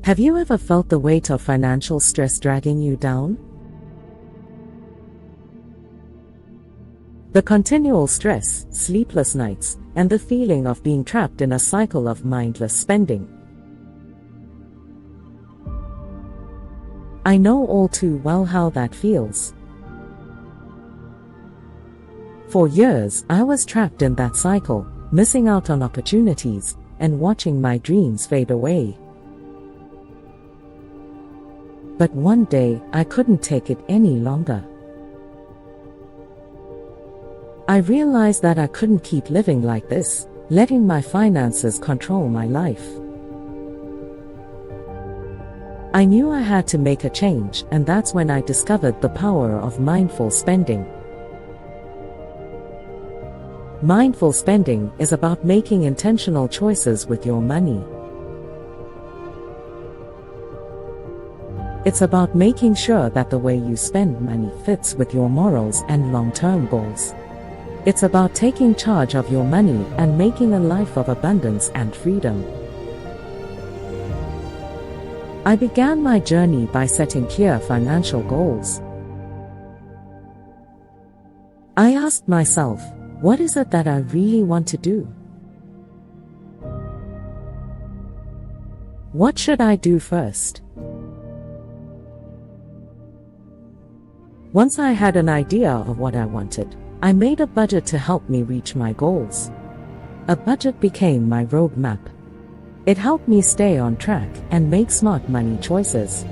Have you ever felt the weight of financial stress dragging you down? The continual stress, sleepless nights, and the feeling of being trapped in a cycle of mindless spending. I know all too well how that feels. For years, I was trapped in that cycle, missing out on opportunities, and watching my dreams fade away. But one day, I couldn't take it any longer. I realized that I couldn't keep living like this, letting my finances control my life. I knew I had to make a change, and that's when I discovered the power of mindful spending. Mindful spending is about making intentional choices with your money. It's about making sure that the way you spend money fits with your morals and long-term goals. It's about taking charge of your money and making a life of abundance and freedom. I began my journey by setting clear financial goals. I asked myself, what is it that I really want to do? What should I do first? Once I had an idea of what I wanted, I made a budget to help me reach my goals. A budget became my roadmap. It helped me stay on track and make smart money choices.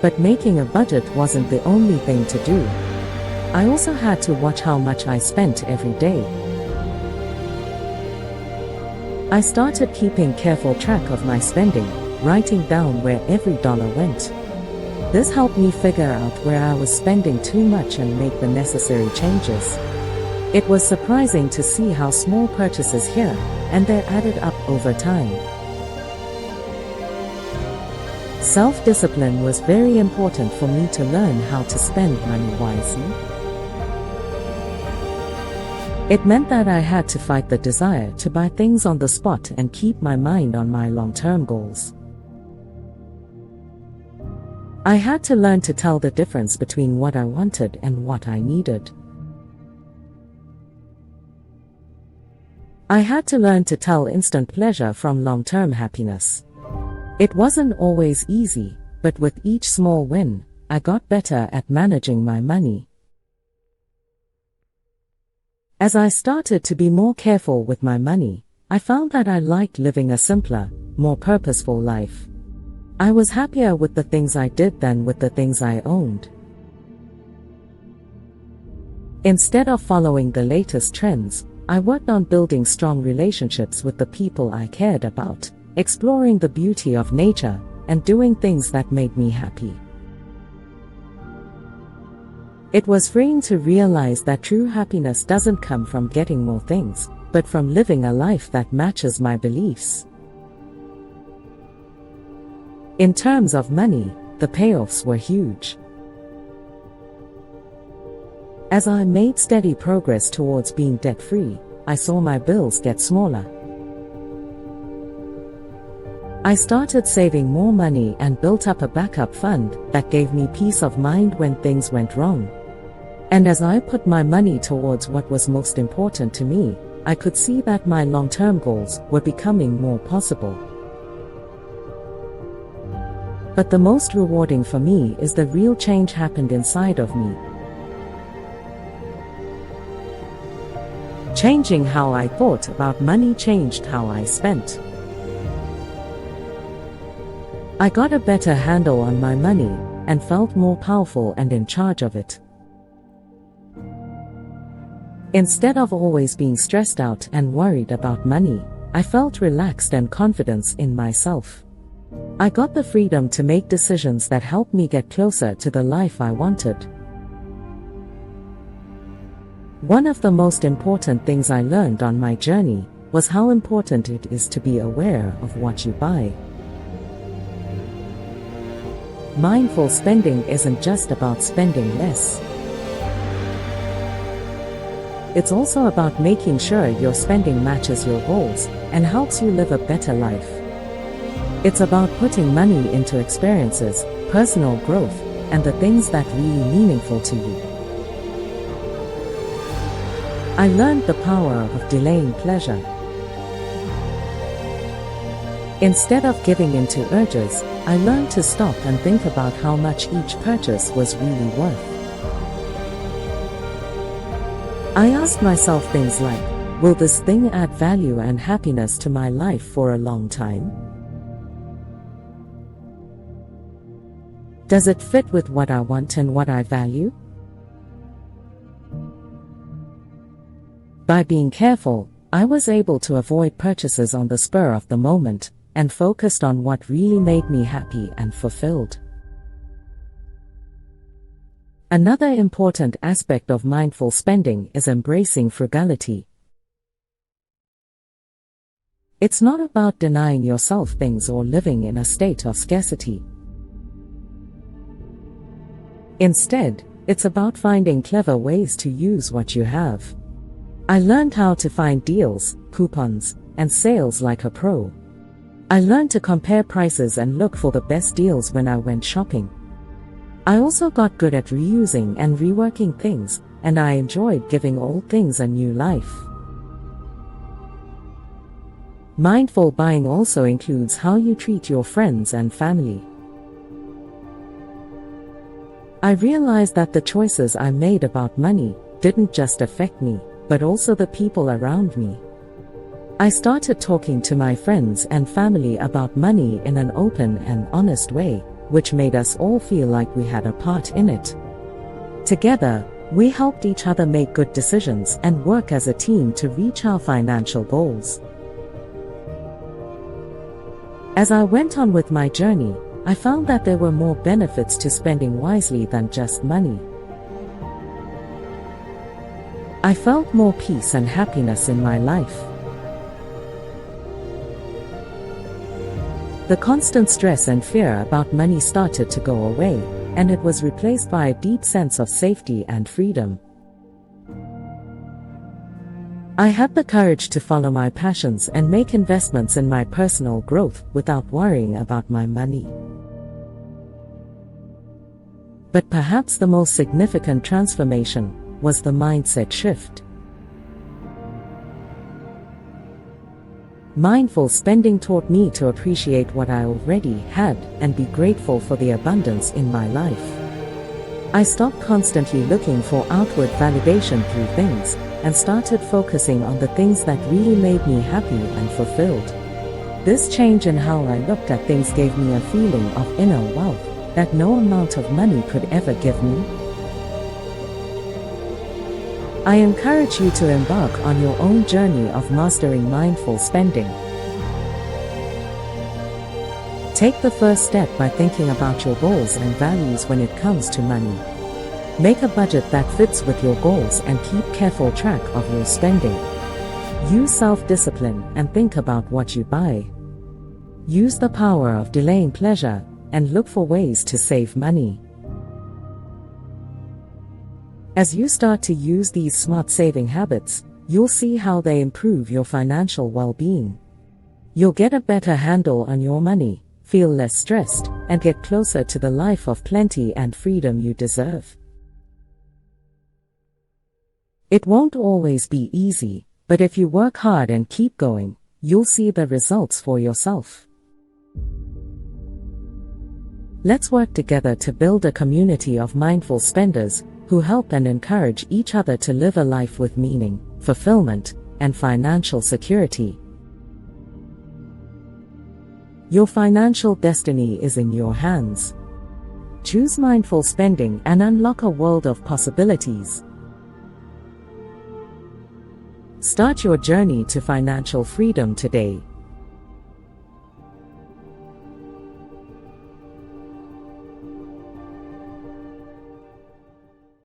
But making a budget wasn't the only thing to do. I also had to watch how much I spent every day. I started keeping careful track of my spending, writing down where every dollar went. This helped me figure out where I was spending too much and make the necessary changes. It was surprising to see how small purchases here and there added up over time. Self-discipline was very important for me to learn how to spend money wisely. It meant that I had to fight the desire to buy things on the spot and keep my mind on my long-term goals. I had to learn to tell the difference between what I wanted and what I needed. I had to learn to tell instant pleasure from long-term happiness. It wasn't always easy, but with each small win, I got better at managing my money. As I started to be more careful with my money, I found that I liked living a simpler, more purposeful life. I was happier with the things I did than with the things I owned. Instead of following the latest trends, I worked on building strong relationships with the people I cared about, exploring the beauty of nature, and doing things that made me happy. It was freeing to realize that true happiness doesn't come from getting more things, but from living a life that matches my beliefs. In terms of money, the payoffs were huge. As I made steady progress towards being debt-free, I saw my bills get smaller. I started saving more money and built up a backup fund that gave me peace of mind when things went wrong. And as I put my money towards what was most important to me, I could see that my long-term goals were becoming more possible. But the most rewarding for me is the real change happened inside of me. Changing how I thought about money changed how I spent. I got a better handle on my money and felt more powerful and in charge of it. Instead of always being stressed out and worried about money, I felt relaxed and confident in myself. I got the freedom to make decisions that helped me get closer to the life I wanted. One of the most important things I learned on my journey was how important it is to be aware of what you buy. Mindful spending isn't just about spending less. It's also about making sure your spending matches your goals and helps you live a better life. It's about putting money into experiences, personal growth, and the things that really meaningful to you. I learned the power of delaying pleasure. Instead of giving into urges, I learned to stop and think about how much each purchase was really worth. I asked myself things like, will this thing add value and happiness to my life for a long time? Does it fit with what I want and what I value? By being careful, I was able to avoid purchases on the spur of the moment and focused on what really made me happy and fulfilled. Another important aspect of mindful spending is embracing frugality. It's not about denying yourself things or living in a state of scarcity. Instead, it's about finding clever ways to use what you have. I learned how to find deals, coupons, and sales like a pro. I learned to compare prices and look for the best deals when I went shopping. I also got good at reusing and reworking things, and I enjoyed giving old things a new life. Mindful buying also includes how you treat your friends and family. I realized that the choices I made about money didn't just affect me, but also the people around me. I started talking to my friends and family about money in an open and honest way, which made us all feel like we had a part in it. Together, we helped each other make good decisions and work as a team to reach our financial goals. As I went on with my journey, I found that there were more benefits to spending wisely than just money. I felt more peace and happiness in my life. The constant stress and fear about money started to go away, and it was replaced by a deep sense of safety and freedom. I had the courage to follow my passions and make investments in my personal growth without worrying about my money. But perhaps the most significant transformation was the mindset shift. Mindful spending taught me to appreciate what I already had and be grateful for the abundance in my life. I stopped constantly looking for outward validation through things and started focusing on the things that really made me happy and fulfilled. This change in how I looked at things gave me a feeling of inner wealth that no amount of money could ever give me. I encourage you to embark on your own journey of mastering mindful spending. Take the first step by thinking about your goals and values when it comes to money. Make a budget that fits with your goals and keep careful track of your spending. Use self-discipline and think about what you buy. Use the power of delaying pleasure and look for ways to save money. As you start to use these smart saving habits, you'll see how they improve your financial well-being. You'll get a better handle on your money, feel less stressed, and get closer to the life of plenty and freedom you deserve. It won't always be easy, but if you work hard and keep going, you'll see the results for yourself. Let's work together to build a community of mindful spenders who help and encourage each other to live a life with meaning, fulfillment, and financial security. Your financial destiny is in your hands. Choose mindful spending and unlock a world of possibilities. Start your journey to financial freedom today.